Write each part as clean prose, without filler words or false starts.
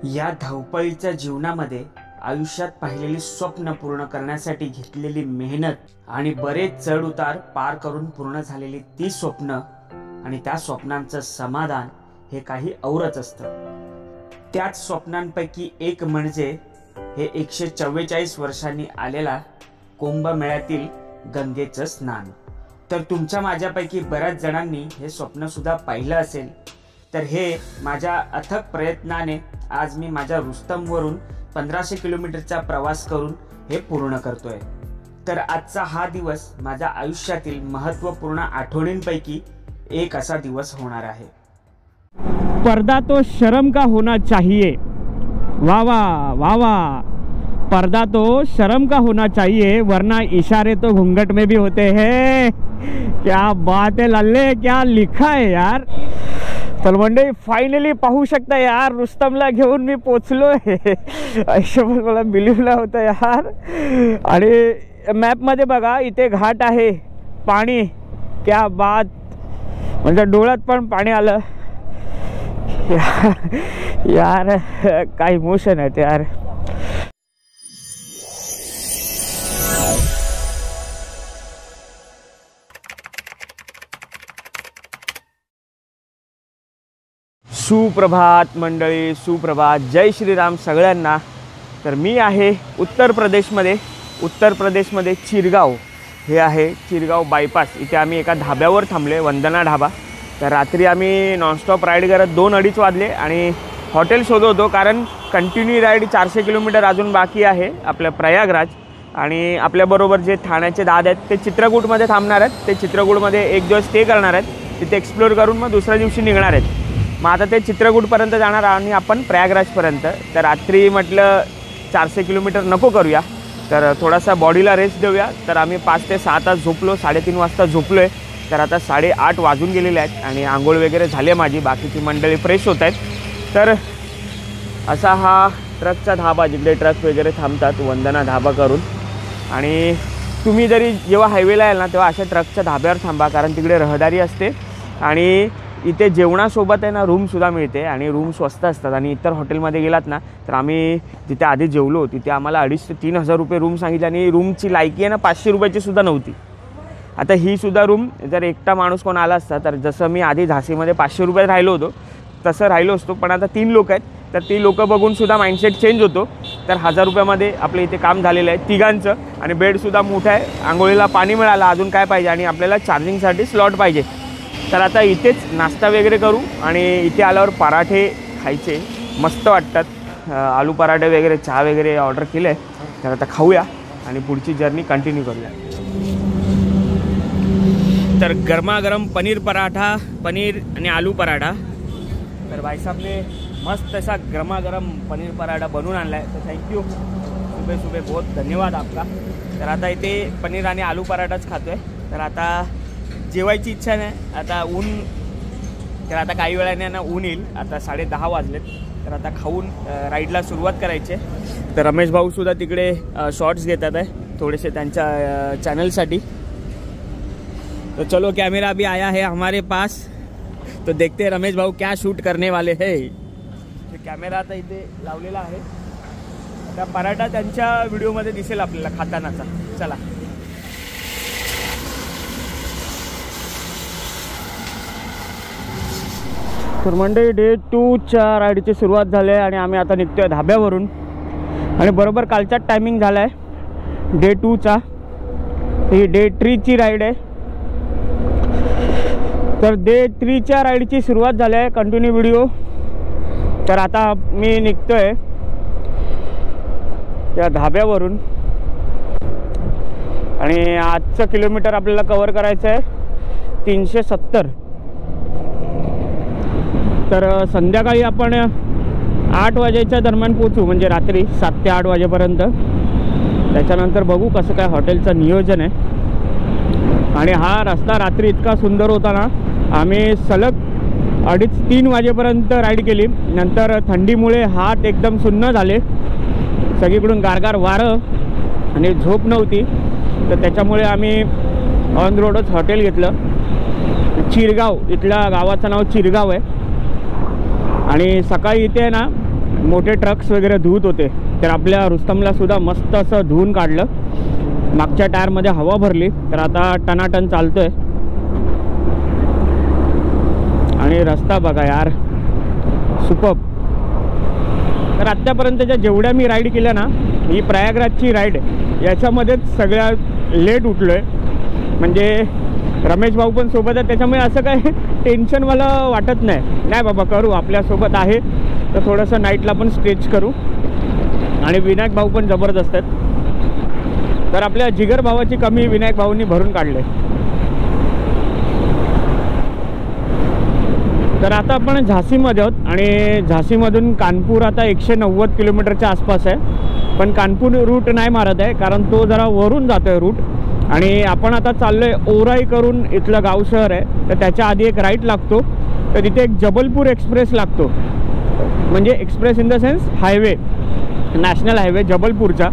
या धावपळीच्या जीवनामध्ये आयुष्यात पाहिलेली स्वप्न पूर्ण करण्यासाठी घेतलेली मेहनत आणि बरेच चढ उतार पार करून पूर्ण झालेली ती स्वप्न आणि त्या स्वप्नांचं समाधान हे काही औरच असतं। त्याच स्वप्नांपैकी एक म्हणजे हे 144 वर्षांनी आलेला कुंभमेळ्यातील गंगेचं स्नान। तर तुमच्या माझ्यापैकी बऱ्याच जणांनी हे स्वप्न सुद्धा पाहिलं असेल। तर हे माझ्या अथक प्रयत्नाने आज मी माझ्या रुस्तमवरून 1500 किलोमीटरचा प्रवास करून हे पूर्ण करतोय। तर आजचा हा दिवस माझ्या आयुष्यातील महत्त्वपूर्ण आठवणींपैकी एक असा दिवस होणार आहे। पर्दा तो शर्म का होना चाहिए, वाह वाह वाह वाह, पर्दा तो शर्म का होना चाहिए वरना इशारे तो घूंघट में भी होते हैं। क्या बात है लल्ले, क्या लिखा है यार। तर मंडळी फायनली पाहू शकता यार, रुस्तमला घेऊन मी पोचलोय। आयुष्यभर मला बिलीव्ह नाही होतं यार। आणि मॅपमध्ये बघा इथे घाट आहे, पाणी, क्या बात, म्हणजे डोळ्यात पण पाणी आलं यार। काय इमोशन आहे यार। सुप्रभात मंडळी, सुप्रभात, जय श्रीराम सगळ्यांना। तर मी आहे उत्तर प्रदेशमध्ये चिरगाव, हे आहे चिरगाव बायपास। इथे आम्ही एका धाब्यावर थांबले, वंदना ढाबा। तर रात्री आम्ही नॉनस्टॉप राईड करत 2-2:30 वाजले आणि हॉटेल शोधत होतो, कारण कंटिन्यू राईड 400 किलोमीटर अजून बाकी आहे आपल्या प्रयागराज। आणि आपल्याबरोबर जे ठाण्याचे दादा आहेत ते चित्रकूटमध्ये थांबणार आहेत। ते चित्रकूटमध्ये एक दिवस स्टे करणार आहेत, तिथे एक्सप्लोर करून मग दुसऱ्या दिवशी निघणार आहेत। मग आता ते चित्रकूटपर्यंत जाणार आणि आपण प्रयागराजपर्यंत। तर रात्री म्हटलं 400 किलोमीटर नको करूया, तर थोडासा बॉडीला रेस्ट देऊया। तर आम्ही 5 ते 6 तास झोपलो, 3:30 वाजता झोपलो आहे। तर आता 8:30 वाजून गेलेले आहेत आणि आंघोळ वगैरे झाली माझी, बाकीची मंडळी फ्रेश होत आहेत। तर असा हा ट्रकचा धाबा, जिकडे ट्रक वगैरे थांबतात, वंदना धाबा करून। आणि तुम्ही जरी जेव्हा हायवेला याल ना तेव्हा अशा ट्रकच्या धाब्यावर थांबा, कारण तिकडे रहदारी असते आणि इथे जेवणासोबत आहे ना रूमसुद्धा मिळते आणि रूम स्वस्त असतात। आणि इतर हॉटेलमध्ये गेलात ना तर आम्ही जिथे आधी जेवलो तिथे आम्हाला 2,500 ते 3,000 रुपये रूम सांगितले आणि रूमची लायकी आहे ना 500 रुपयाची सुद्धा नव्हती। आता ही सुद्धा रूम जर एकटा माणूस कोण आला असता तर जसं मी आधी झाशीमध्ये 500 रुपयात राहिलो होतो तसं राहिलो असतो, पण आता 3 लोक आहेत तर ती लोकं बघून सुद्धा माइंडसेट चेंज होतो। तर 1000 रुपयामध्ये आपल्या इथे काम झालेलं आहे तिघांचं, आणि बेडसुद्धा मोठा आहे, आंघोळीला पाणी मिळालं, अजून काय पाहिजे, आणि आपल्याला चार्जिंगसाठी स्लॉट पाहिजे। तर आता इथेच नाश्ता वगैरे करू आणि इथे आल्यावर पराठे खायचे, मस्त वाटतात। आलू पराठे वगैरे, चहा वगैरे ऑर्डर केलं आहे। तर आता खाऊया आणि पुढची जर्नी कंटिन्यू करूया। तर गरमागरम पनीर पराठा, पनीर आणि आलू पराठा। तर भाईसाहबने मस्त असा गरमागरम पनीर पराठा बनवून आणला आहे, तर थँक्यू, सुबह बहुत धन्यवाद आपका। तर आता इथे पनीर आणि आलू पराठाच खातो आहे। तर आता जेवायची इच्छा नाही, आता ऊन, तर आता काही वेळाने ना ऊन येईल। आता 10:30 वाजलेत, तर आता खाऊन राईडला सुरुवात करायची आहे। तर रमेश भाऊ सुद्धा तिकडे शॉर्ट्स घेतात आहे थोडेसे त्यांच्या चॅनलसाठी। तो चलो, कैमरा भी आया है हमारे पास, तो देखते हैं रमेश भाऊ क्या शूट करने वाले हैं। कॅमेरा आता इथे लावलेला आहे, आता पराठा त्यांच्या व्हिडिओमध्ये दिसेल आपल्याला खातानाचा। चला, तर मंडळी डे 2च्या राईडची सुरुवात झाली आहे आणि आम्ही आता निघतोय धाब्यावरून। आणि बरोबर कालचाच टायमिंग झाला आहे डे 2चा। ही डे 3ची राईड आहे। तर डे 3च्या राईडची सुरुवात झाली आहे, कंटिन्यू व्हिडिओ। तर आता मी निघतोय या धाब्यावरून आणि आजचं किलोमीटर आपल्याला कव्हर करायचं आहे 370। तर संध्याकाळी आपण 8 वाजेच्या दरम्यान पोचू, म्हणजे रात्री 7 ते 8 वाजेपर्यंत। त्याच्यानंतर बघू कसं काय हॉटेलचं नियोजन आहे। आणि हा रस्ता रात्री इतका सुंदर होता ना, आम्ही सलग 2:30-3 वाजेपर्यंत राईड केली। नंतर थंडीमुळे हात एकदम सुन्न झाले, सगळीकडून गारगार वारं आणि झोप नव्हती, तर त्याच्यामुळे आम्ही ऑन रोडच हॉटेल घेतलं। चिरगाव, इथल्या गावाचं नाव चिरगाव आहे। आणि सकाळी इथे ना मोठे ट्रक्स वगैरे धुत होते, तर आपल्या रुस्तमला सुद्धा मस्त असं धुवून काढलं. मागच्या टायरमध्ये हवा भरली, तर आता टनाटन चालतोय. आणि रस्ता बघा यार, सुपर्ब. तर आत्तापर्यंतच्या जेवढ्या मी राईड केल्या ना, ही प्रयागराजची राईड याच्यामध्येच सगळ्यात लेट उठलो आहे. म्हणजे रमेश भाऊ पण सोबत आहे, त्याच्यामुळे असं काही टेन्शन मला वाटत नाही बाबा, करू आपल्यासोबत आहे तर थोडंसं नाईटला पण स्ट्रेच करू. आणि विनायक भाऊ पण जबरदस्त आहेत, तर आपल्या जिगर भावाची कमी विनायक भाऊंनी भरून काढले. तर आता आपण झाशीमध्ये आहोत आणि झाशीमधून कानपूर आता 190 किलोमीटरच्या आसपास आहे. पण कानपूर रूट नाही मारत आहे, कारण तो जरा वरून जातो आहे रूट. आणि आपण आता चाललो आहे ओराई करून, इथलं गाव शहर आहे, तर त्याच्या आधी एक राईट लागतो. तर तिथे एक जबलपूर एक्सप्रेस लागतो, म्हणजे express in the sense highway, national highway जबलपूरचा.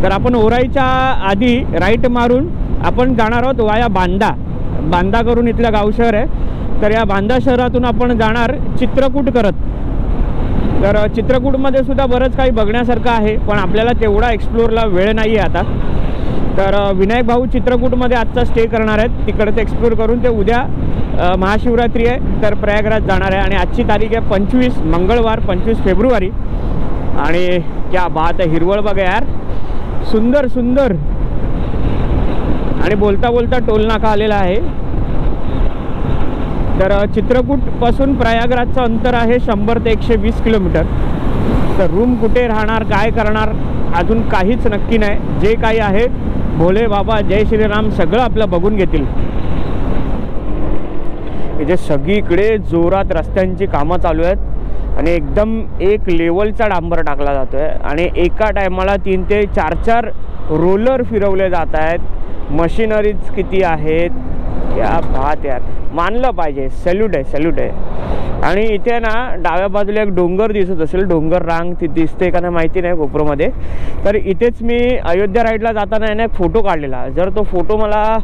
तर आपण ओराईच्या आधी राईट मारून आपण जाणार आहोत वाया बांदा करून, इथलं गाव शहर आहे. तर या बांदा शहरातून आपण जाणार चित्रकूट करत. तर चित्रकूटमध्ये सुद्धा बरंच काही बघण्यासारखं आहे, पण आपल्याला तेवढा एक्सप्लोअरला वेळ नाही आहे आता. तर विनायक भाऊ चित्रकूटमध्ये आजचा स्टे करणार आहेत, तिकडचं एक्सप्लोअर करून ते उद्या महाशिवरात्री आहे तर प्रयागराज जाणार आहे. आणि आजची तारीख आहे 25 मंगळवार 25 फेब्रुवारी. आणि क्या बात आहे, हिरवळ बघा यार, सुंदर सुंदर. आणि बोलता बोलता टोल नाका आलेला आहे. तर चित्रकूटपासून प्रयागराजचं अंतर आहे 100 ते 120 किलोमीटर. तर रूम कुठे राहणार, काय करणार, अजून काहीच नक्की नाही. जे काही आहे भोले बाबा जय श्रीराम सगळं आपलं बघून घेतील. इथे सगळीकडे जोरात रस्त्यांची कामं चालू आहेत आणि एकदम एक लेवलचा डांबर टाकला जातो आहे. आणि एका टायमाला 3 ते 4 रोलर फिरवले जात आहेत. मशिनरीज किती आहेत, या बात यार, मानलं पाहिजे, सॅल्यूट आहे. आणि इथे ना डाव्या बाजूला एक डोंगर दिसत असेल, डोंगर रांग ती दिसते का नाही माहिती नाही कोपरोमध्ये. तर इथेच मी अयोध्या राईडला जाताना याने एक फोटो काढलेला. जर तो फोटो मला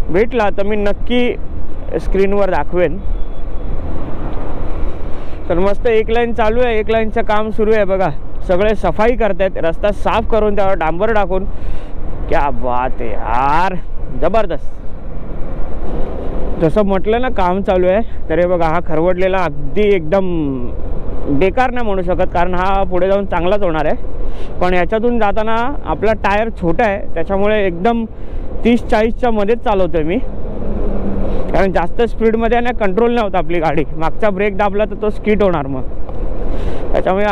भेटला तर मी नक्की स्क्रीनवर दाखवेन. तर मस्त एक लाईन चालू आहे, एक लाईनचं काम सुरू आहे बघा. सगळे सफाई करतायत, रस्ता साफ करून त्यावर डांबर टाकून. क्या बात आहे यार, जबरदस्त. जसं म्हटलं ना काम चालू आहे, तर हे बघा हा खरवडलेला अगदी एकदम बेकार नाही म्हणू शकत, कारण हा पुढे जाऊन चांगलाच होणार आहे. पण याच्यातून जाताना आपला टायर छोटा आहे, त्याच्यामुळे एकदम 30-40च्या मध्येच चालवतो आहे मी, कारण जास्त स्पीडमध्ये ना कंट्रोल नाही होत आपली गाडी. मागचा ब्रेक दाबला तर तो स्किट होणार मग. त्याच्यामुळे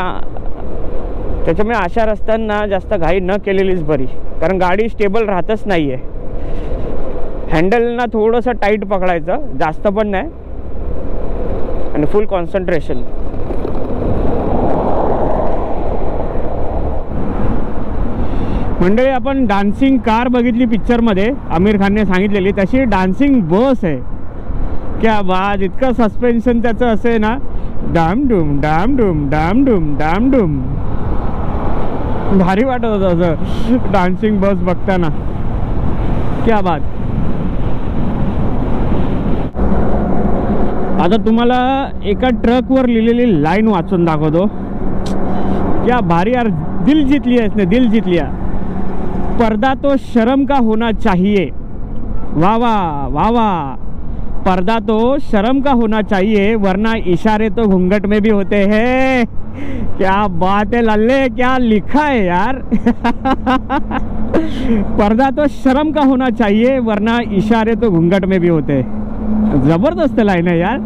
अशा रस्त्यांना जास्त घाई न केलेलीच बरी, कारण गाडी स्टेबल राहतच नाही आहे. हँडलना थोडंसं टाईट पकडायचं, जास्त पण नाही, आणि फुल कॉन्सन्ट्रेशन. मंडळी आपण डान्सिंग कार बघितली पिक्चरमध्ये, आमिर खानने सांगितलेली, तशी डान्सिंग बस आहे. क्या बात, इतकं सस्पेन्शन त्याचं असं आहे ना, डाम डूम डाम डूम डाम डूम डाम डूम. भारी वाटत होतं असं डान्सिंग बस बघताना. क्या बात. आता तुम्हाला एका ट्रकवर लिहिलेली लाईन वाचून दाखवतो. क्या भारी यार, दिल जीत लिया इसने, दिल जीत लिया. पर्दा तो शर्म का होना चाहिए. वाह वाह वाह वाह. पर्दा तो शर्म का होना चाहिए, वरना इशारे तो घूंघट में भी होते हैं. क्या बात है लल्ले, क्या लिखा है यार. पर्दा तो शर्म का होना चाहिए, वरना इशारे तो घूंघट में भी होते हैं. जबरदस्त लाईन आहे यार.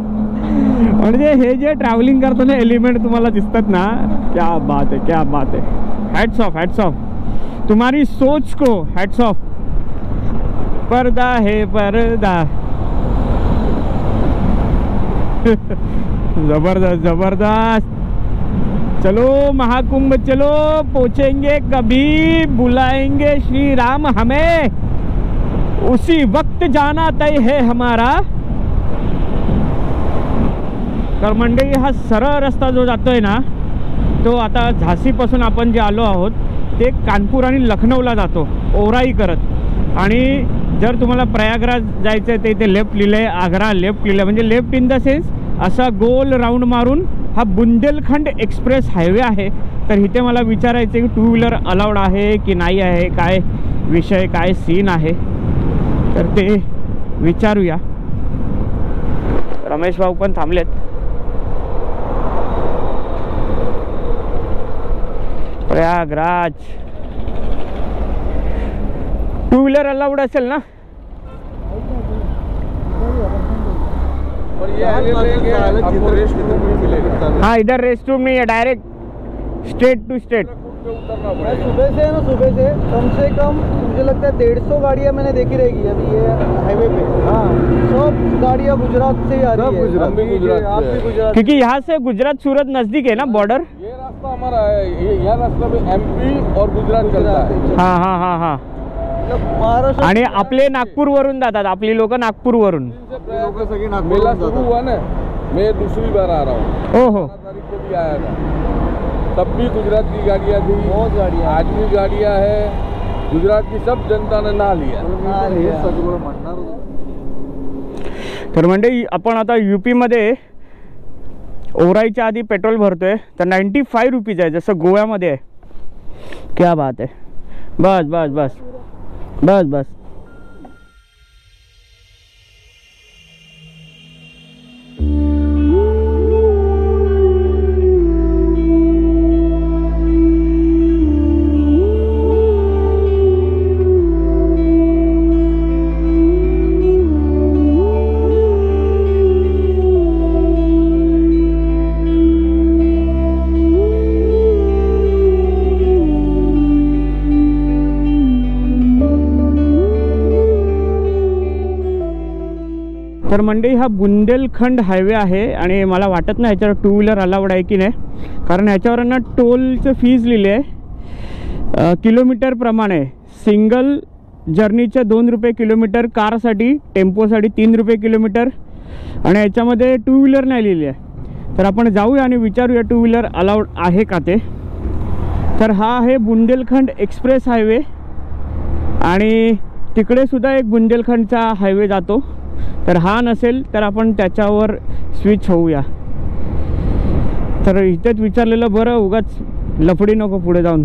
म्हणजे हे जे ट्रॅव्हलिंग करताना एलिमेंट तुम्हाला दिसतात ना, क्या बात है, क्या बात है. Hats off, hats off. तुम्हारी सोच को हॅट्स ऑफ. पर्दा है पर्दा. जबरदस्त जबरदस्त. चलो महाकुंभ चलो, पहुंचेंगे कभी, बुलाएंगे श्री राम हमें, उसी वक्त जाना तय है हमारा. तर मंडळी हा सरळ रस्ता जो जातोय ना, तो आता झाशीपासून आपण जे आलो आहोत ते कानपूर आणि लखनौला जातो ओराई करत. आणि जर तुम्हाला प्रयागराज जायचं आहे तर इथे लेफ्ट लिहिलं आहे, आग्रा लेफ्ट लिहिलं आहे, म्हणजे लेफ्ट इन द सेन्स असा गोल राऊंड मारून हा बुंदेलखंड एक्सप्रेस हायवे आहे. तर इथे मला विचारायचं की 2 व्हीलर अलाउड आहे की नाही आहे, काय विषय, काय सीन आहे, तर ते विचारूया. रमेश भाऊ पण थांबलेत. प्रयागराज 2 व्हीलर अलाउड असेल ना? हाँ, इधर रेस्ट रूम नहीं है, डायरेक्ट स्ट्रेट टू स्ट्रेट. सुबह से है ना, सुबह से कम मुझे लगता है 150 गाड़ियाँ मैंने देखी रहेगी अभी ये हाईवे पे. हाँ, सब गाड़ियाँ गुजरात से ही आ रही है. आप भी गुजरात, क्योंकि यहाँ से गुजरात सूरत नजदीक है ना बॉर्डर. ये रास्ता हमारा है, यह रास्ता में एमपी और गुजरात चलता है. हाँ हाँ हाँ हाँ. महाराष्ट्र आणि आपले नागपूर वरून जातात, आपली लोक नागपूर वरून. मेला शुरू हुआ ना, मैं दूसरी बार आ रहा हूँ. ओहो. 15 तारीख को भी आया था, तब भी गुजरात की गाड़ियाँ थी, बहुत गाड़ियाँ, आज भी गाड़ियाँ है. गुजरात की सब जनता ने ना लिया. तर म्हणजे आपण आता UP मध्ये ओराईच्या आधी पेट्रोल भरतोय तर 95 रुपीज आहे, जसं गोव्यामध्ये आहे. क्या बात आहे. बस बस बस बस बस. तर मंडळी हा बुंदेलखंड हायवे आहे आणि मला वाटत नाही याच्यावर 2 व्हीलर अलाउड आहे की नाही, कारण याच्यावर ना टोलचं फीज लिहिले आहे किलोमीटरप्रमाणे. सिंगल जर्नीचे 2 रुपये किलोमीटर, कारसाठी, टेम्पोसाठी 3 रुपये किलोमीटर, आणि याच्यामध्ये 2 व्हीलर नाही लिहिले आहे. तर आपण जाऊया आणि विचारूया 2 व्हीलर अलाउड आहे का ते. तर हा आहे बुंदेलखंड एक्सप्रेस हायवे आणि तिकडे सुद्धा एक बुंदेलखंडचा हायवे जातो. तर हा नसेल तर आपण त्याच्यावर स्विच होऊया. तर इथेच विचारलेलं बरं, उगाच लफडी नको पुढे जाऊन.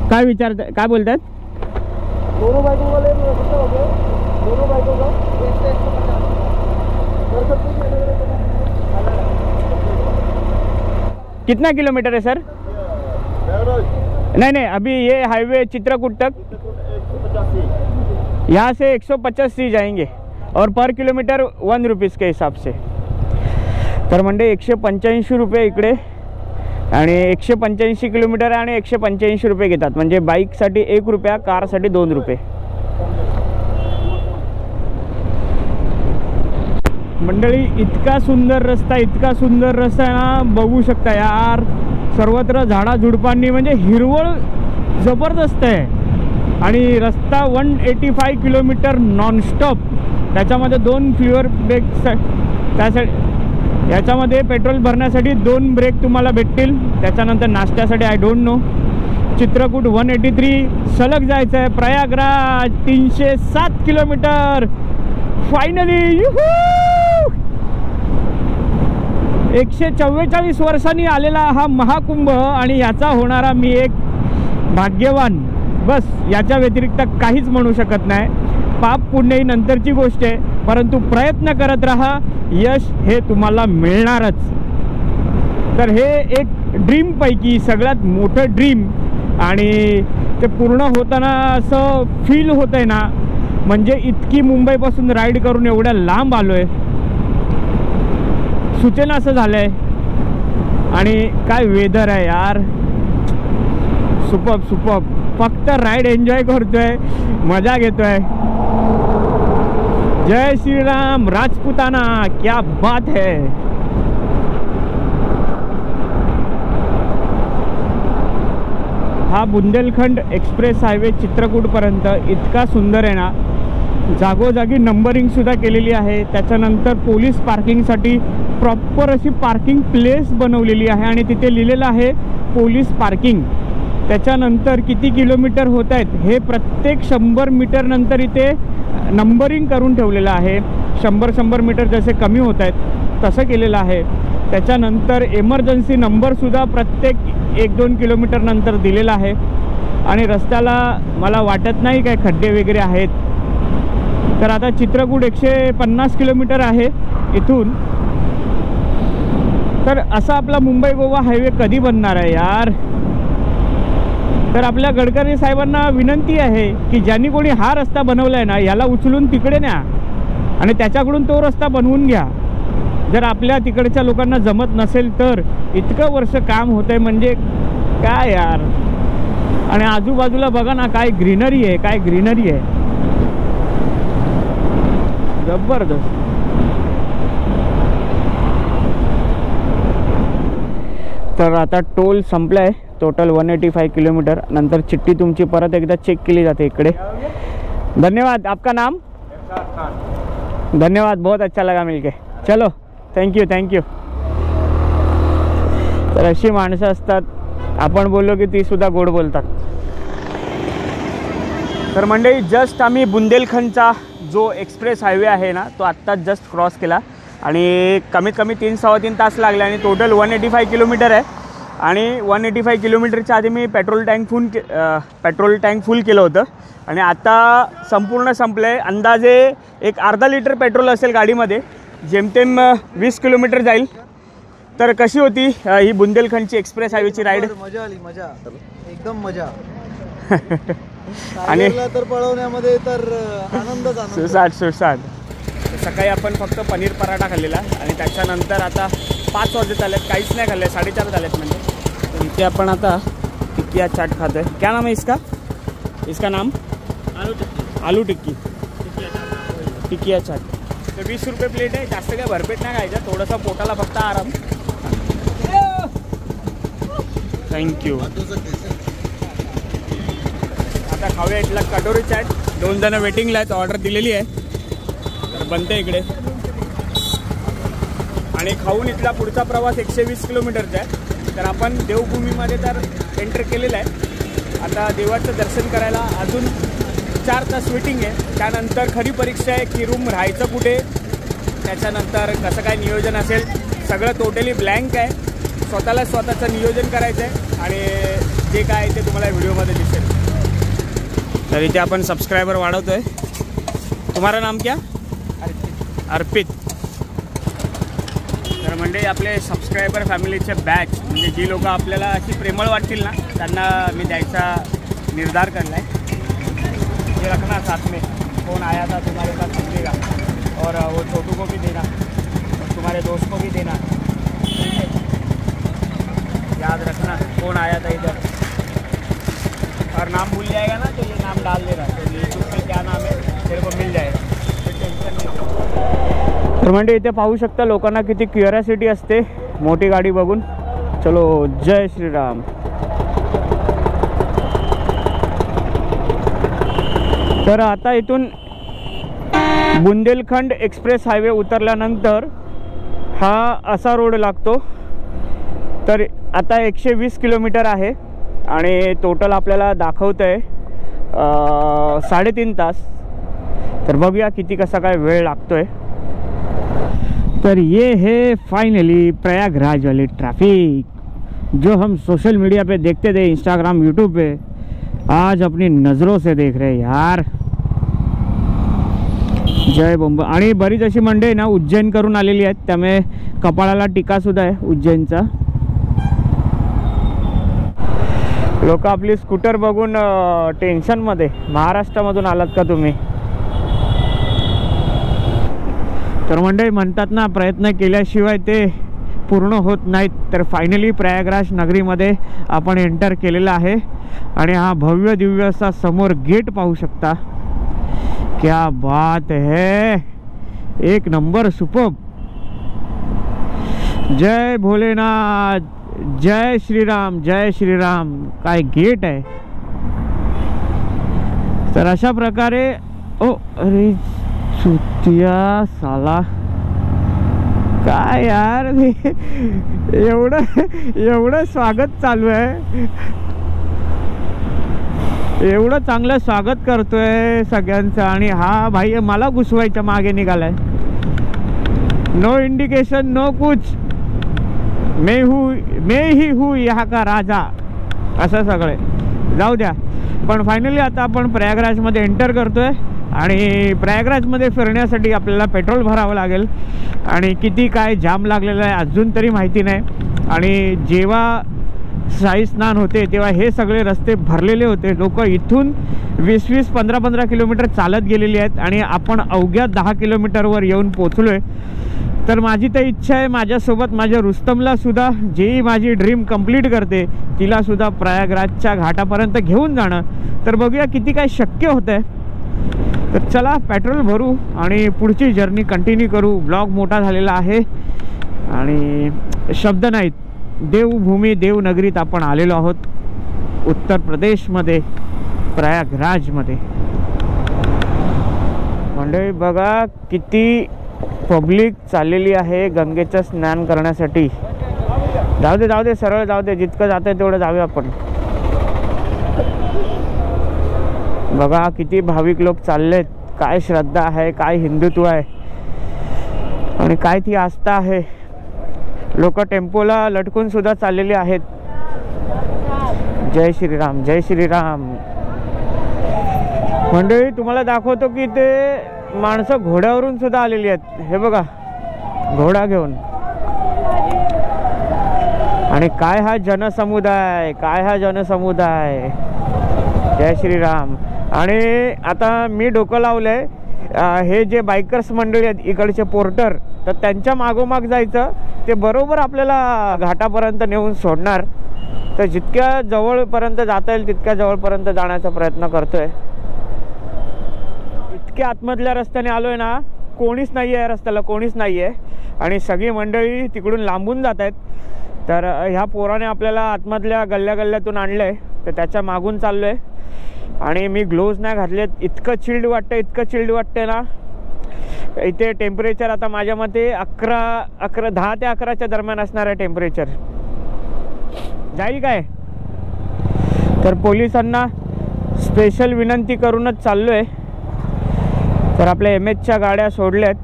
काय विचारताय, काय बोलतायत? दोनों बाइकों का ले कितना हो गया? दोनों बाइकों का 150. कितना किलोमीटर है सर? नहीं नहीं, अभी ये हाईवे चित्रकूट तक 185. यहाँ से 185 जाएंगे और पर किलोमीटर 1 रुपीज़ के हिसाब से. तर म्हणजे 185 रुपये इकडे आणि 185 किलोमीटर आणि 185 रुपये घेतात. म्हणजे बाईकसाठी 1 रुपया, कारसाठी 2 रुपये. मंडळी इतका सुंदर रस्ता, इतका सुंदर रस्ता आहे ना, बघू शकता यार. सर्वत्र झाडाझुडपांनी म्हणजे हिरवळ जबरदस्त आहे. आणि रस्ता 185 किलोमीटर नॉनस्टॉप. त्याच्यामध्ये 2 फ्युअर ब्रेक, त्यासाठी याच्यामध्ये पेट्रोल भरण्यासाठी 2 ब्रेक तुम्हाला भेटतील. त्याच्यानंतर नाश्त्यासाठी आय डोंट नो. चित्रकूट 183 सलग जायचं आहे. प्रयागराज 307 किलोमीटर. फायनली 144 वर्षांनी आलेला हा महाकुंभ आणि याचा होणारा मी एक भाग्यवान. बस याच्या व्यतिरिक्त काहीच म्हणू शकत नाही. पाप पुण्य ही नंतरची गोष्ट आहे, परंतु प्रयत्न करत राहा, यश हे तुम्हाला मिळणारच. तर हे एक ड्रीमपैकी सगळ्यात मोठं ड्रीम आणि ते पूर्ण होताना असं फील होतं आहे ना. म्हणजे इतकी मुंबईपासून राईड करून एवढ्या लांब आलो आहे, सुचेना असं झालं आहे. आणि काय वेदर आहे यार, सुपर्ब सुपर्ब. फक्त राईड एन्जॉय करतोय, मजा घेतोय. जय श्रीराम राजपुताना, क्या बात है. हा बुंदेलखंड एक्सप्रेस हायवे चित्रकूटपर्यंत इतका सुंदर आहे ना. जागोजागी नंबरिंगसुद्धा केलेली आहे. त्याच्यानंतर पोलीस पार्किंगसाठी प्रॉपर अशी पार्किंग प्लेस बनवलेली आहे आणि तिथे लिहिलेलं आहे पोलीस पार्किंग. त्याच्यानंतर किती किलोमीटर होत आहेत हे प्रत्येक 100 मीटर नंतर इथे नंबरिंग करून ठेवलेलं आहे. 100 मीटर जसे कमी होत आहेत तसं केलेलं आहे. त्याच्यानंतर एमर्जन्सी नंबरसुद्धा प्रत्येक 1-2 किलोमीटर नंतर दिलेला आहे. आणि रस्त्याला मला वाटत नाही काय खड्डे वगैरे आहेत. तर आता चित्रकूट 150 किलोमीटर आहे इथून. तर असा आपला मुंबई गोवा हायवे कधी बनणार आहे यार. तर आपल्या गडकरी साहेबांना विनंती आहे की ज्यांनी कोणी हा रस्ता बनवला आहे ना याला उचलून तिकडे न्या आणि त्याच्याकडून तो रस्ता बनवून घ्या. जर आपल्या तिकडच्या लोकांना जमत नसेल तर इतकं वर्ष काम होत आहे म्हणजे काय यार. आणि आजूबाजूला बघा ना काय ग्रीनरी आहे, काय ग्रीनरी आहे, जबरदस्त. तर आता टोल संपला आहे. Total 185 kilometre. नंतर चिट्ठी तुमची परत एकदा चेक केली जाते इकडे. धन्यवाद. आपका नाम? धन्यवाद, बहुत अच्छा लगा मिलके. चलो, थँक्यू थँक्यू. तर अशी माणसं असतात, आपण बोललो की ती सुद्धा गोड बोलतात. तर मंडळी जस्ट आम्ही बुंदेलखंडचा जो एक्सप्रेस हायवे आहे ना तो आत्ताच जस्ट क्रॉस केला आणि कमीत कमी 3-3.25 तास लागले आणि टोटल 185 किलोमीटर आहे. आणि 185 किलोमीटरच्या आधी मी पेट्रोल टँक फुल केलं होतं आणि आता संपूर्ण संपलं आहे. अंदाजे एक अर्धा लिटर पेट्रोल असेल गाडीमध्ये. जेमतेम 20 किलोमीटर जाईल. तर कशी होती ही बुंदेलखंडची एक्सप्रेस हायवेची राईड? मजा आली, मजा एकदम मजा. आणि तर पळवण्यामध्ये तर आनंदच आनंद. सुसाट. सकाळी आपण फक्त पनीर पराठा खाल्लेला आणि त्याच्यानंतर आता 5 वाजत आलेत, काहीच नाही खाल्लं, 4:30 झालेत म्हणजे. तर इथे आपण आता टिक्किया चाट खातोय. क्या नाम है इसका नाम? आलू टिक्की टिक्किया चाट. तर 20 रुपये प्लेट आहे. जास्त काय भरपेट नाही खायचं, थोडंसं पोटाला फक्त आराम. थँक्यू. आता खाऊया इथला कटोरी चाट. 2 जण वेटिंगला आहेत, ऑर्डर दिलेली आहे तर बनते इकडे. आणि खाऊन इथला पुढचा प्रवास 120 किलोमीटरचा आहे. तर आपण देवभूमीमध्ये तर एंटर केलेलं आहे. आता देवाचं दर्शन करायला अजून 4 तास वेटिंग आहे. त्यानंतर खरी परीक्षा आहे की रूम राहायचं कुठे, त्याच्यानंतर कसं काय नियोजन असेल. सगळं टोटली ब्लँक आहे. स्वतःचं नियोजन करायचं आहे आणि जे काय ते तुम्हाला व्हिडिओमध्ये दिसेल. तर इथे आपण सबस्क्रायबर वाढवतोय. तुम्हारा नाम क्या? अर्पित. तर म्हणजे आपले सबस्क्रायबर फॅमिलीचे बॅच म्हणजे जी लोक आपल्याला अशी प्रेमळ वाटतील ना त्यांना मी द्यायचा निर्धार करला है. ये रखना साथ में, कौन आया था तुम्हारे साथ समझेगा और वो छोटू को भी देना और तुम्हारे दोस्त को भी देना. याद रखना कौन आया था इधर और नाम भूल जाएगा ना तो ये नाम डाल देना. तो यूट्यूब पे क्या नाम है तेरे को मिल जाएगा, टेंशन नहीं. तर म्हणजे इथे पाहू शकता लोकांना किती क्युरियोसिटी असते मोठी गाडी बघून. चलो, जय श्रीराम. तर आता इथून बुंदेलखंड एक्सप्रेस हायवे उतरल्यानंतर हा असा रोड लागतो. तर आता 120 किलोमीटर आहे आणि टोटल आपल्याला दाखवतं आहे 3.5 तास. तर बघूया किती कसा काय वेळ लागतोय. तर ये है फाइनली प्रयागराज वाली ट्रैफिक जो हम सोशल मीडिया पे देखते थे, इंस्टाग्राम यूट्यूब पे, आज अपनी नज़रों से देख रहे यार. जय बंब. आणि बरीच अशी मंडळी ना उज्जैन करून आलेली आहेत, त्यामुळे कपाळाला टीका सुद्धा आहे उज्जैनचा. लोक आपली स्कूटर बघून टेन्शनमध्ये. महाराष्ट्रामधून आलात का तुम्ही? तर मंडळी म्हणतात ना प्रयत्न केल्याशिवाय ते पूर्ण होत नाहीत. तर फायनली प्रयागराज नगरीमध्ये आपण एंटर केलेला आहे आणि हा भव्य दिव्य असा समोर गेट पाहू शकता. क्या बात है, एक नंबर, सुपर्ब. जय भोलेनाथ, जय श्रीराम, जय श्रीराम. काय गेट आहे. तर अशा प्रकारे अरे चुतिया साला काय यार एवढं स्वागत चालू आहे, एवढं चांगलं स्वागत करतोय सगळ्यांचं, आणि हा भाई मला घुसवायच्या मागे निघालाय. नो इंडिकेशन नो कुछ, मैं ही हूँ यहाँ का राजा, असं सगळे. जाऊ द्या, पण फायनली आता आपण प्रयागराजमध्ये एंटर करतोय. आणि प्रयागराजमध्ये फिरण्यासाठी आपल्याला पेट्रोल भरावं लागेल, आणि किती काय जाम लागलेलं आहे अजून तरी माहिती नाही. आणि जेव्हा शाही स्नान होते तेव्हा हे सगळे रस्ते भरलेले होते, लोक इथून 20-20, 15-15 किलोमीटर चालत गेलेली आहेत, आणि आपण अवघ्या 10 किलोमीटरवर येऊन पोचलोय. तर माझी तर इच्छा आहे माझ्यासोबत माझ्या रुस्तमला सुद्धा, जी माझी ड्रीम कंप्लीट करते, तिला सुद्धा प्रयागराजच्या घाटापर्यंत घेऊन जाणं. तर बघूया किती काय शक्य होतं आहे. तर चला पेट्रोल भरू आणि पुढची जर्नी कंटिन्यू करू. ब्लॉग मोठा झालेला आहे आणि शब्द नाहीत, देवभूमी देवनगरीत आपण आलेलो आहोत, उत्तर प्रदेशमध्ये, प्रयागराजमध्ये. मंडळी बघा किती पब्लिक चाललेली आहे गंगेचं स्नान करण्यासाठी. जाऊ दे सरळ जाऊ दे, जितकं जातं तेवढं जाऊया आपण. बघा किती भाविक लोक चाललेत, काय श्रद्धा आहे, काय हिंदुत्व आहे आणि काय ती आस्था आहे. लोक टेम्पोला लटकून सुद्धा चाललेली आहेत. जय श्रीराम, जय श्रीराम. मंडळी तुम्हाला दाखवतो की ते माणसं घोड्यावरून सुद्धा आलेली आहेत. हे बघा घोडा घेऊन. आणि काय हा जनसमुदाय, काय हा जनसमुदाय. जय श्रीराम. आणि आता मी डोकं लावलंय, हे जे बायकर्स मंडळी आहेत इकडचे पोर्टर, तर त्यांच्या मागोमाग जायचं, ते बरोबर आपल्याला घाटापर्यंत नेऊन सोडणार. तर जितक्या जवळपर्यंत जाता येईल तितक्या जवळपर्यंत जाण्याचा प्रयत्न करतोय. इतक्या आतमधल्या रस्त्याने आलोय ना, कोणीच नाही आहे रस्त्याला, कोणीच नाही आहे, आणि सगळी मंडळी तिकडून लांबून जात आहेत. तर ह्या पोराने आपल्याला आतमधल्या गल्ल्यातून आणलं आहे, तर त्याच्या मागून चाललो आहे. आणि मी ग्लोव्ज नाही घातलेत, इतकं चिल्ड वाटतं ना. इथे टेम्परेचर आता माझ्या मते 10 ते 11च्या दरम्यान असणार आहे टेम्परेचर. जाईल काय. तर पोलिसांना स्पेशल विनंती करूनच चाललो आहे. तर आपल्या MHच्या गाड्या सोडल्यात.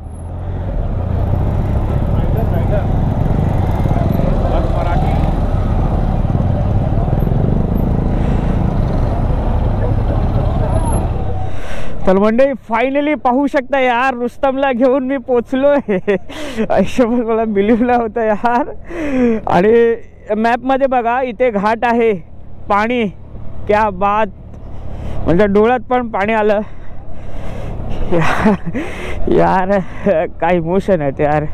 तर मंडळी फायनली पाहू शकता यार, रुस्तमला घेऊन मी पोचलोय. आयुष्यभर मला बिलीव्ह नाही होतं यार. आणि मॅपमध्ये बघा इथे घाट आहे, पाणी, क्या बात, म्हणजे डोळ्यात पण पाणी आलं यार. काय इमोशन आहेत यार.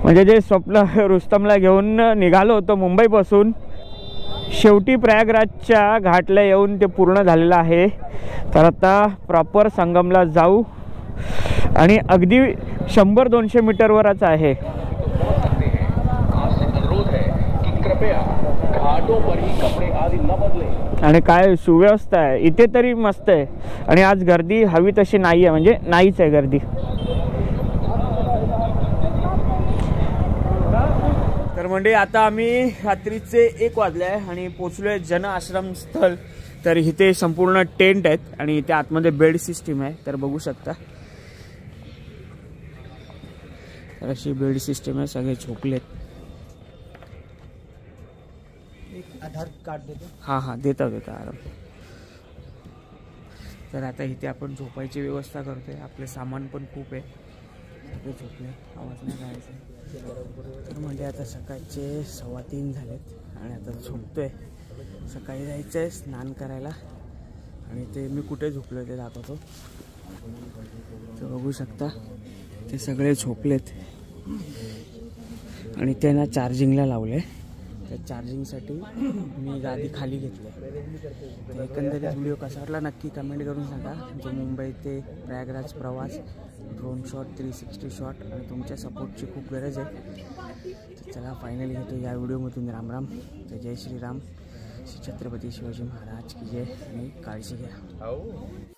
म्हणजे जे स्वप्न रुस्तमला घेऊन निघालो होतो मुंबईपासून, शेवटी प्रयागराजच्या घाटला येऊन ते पूर्ण झालेलं आहे. तर आता प्रॉपर संगमला जाऊ, आणि अगदी 100-200 मीटरवरच आहे. आणि काय सुव्यवस्था आहे इथे तरी मस्त आहे. आणि आज गर्दी हवी तशी नाही आहे, म्हणजे नाहीच आहे गर्दी. तर म्हणजे आता आम्ही रात्रीचे 1 वाजले आहे आणि पोचलोय जन आश्रम स्थळ. तर इथे संपूर्ण टेंट आहेत आणि त्या आतमध्ये बेड सिस्टीम आहे. तर बघू शकता, तर अशी बेड सिस्टीम आहे, सगळे झोपलेत. आधार कार्ड देतो. हां देता आराम. तर आता इथे आपण झोपायची व्यवस्था करतोय. आपले सामान पण खूप आहे, सगळे झोपले, आवाज नाही करायचा. तर म्हणजे आता सकाळचे 3:15 झालेत आणि आता झोपतोय. सकाळी जायचं आहे स्नान करायला, आणि ते मी कुठे झोपलोय ते दाखवतो. तर बघू शकता ते सगळे झोपलेत, आणि त्यांना चार्जिंगला लावले. त्या चार्जिंगसाठी मी गाडी खाली घेतली. तर एकंदरीत व्हिडिओ कसा वाटला नक्की कमेंट करून सांगा. जो मुंबई ते प्रयागराज प्रवास, ड्रोन शॉट, 360 शॉट, आणि तुमच्या सपोर्टची खूप गरज आहे. तर चला फायनली घेतो या व्हिडिओमधून राम राम. तर जय श्रीराम, श्री छत्रपती शिवाजी महाराज की जय, आणि काळजी घ्या.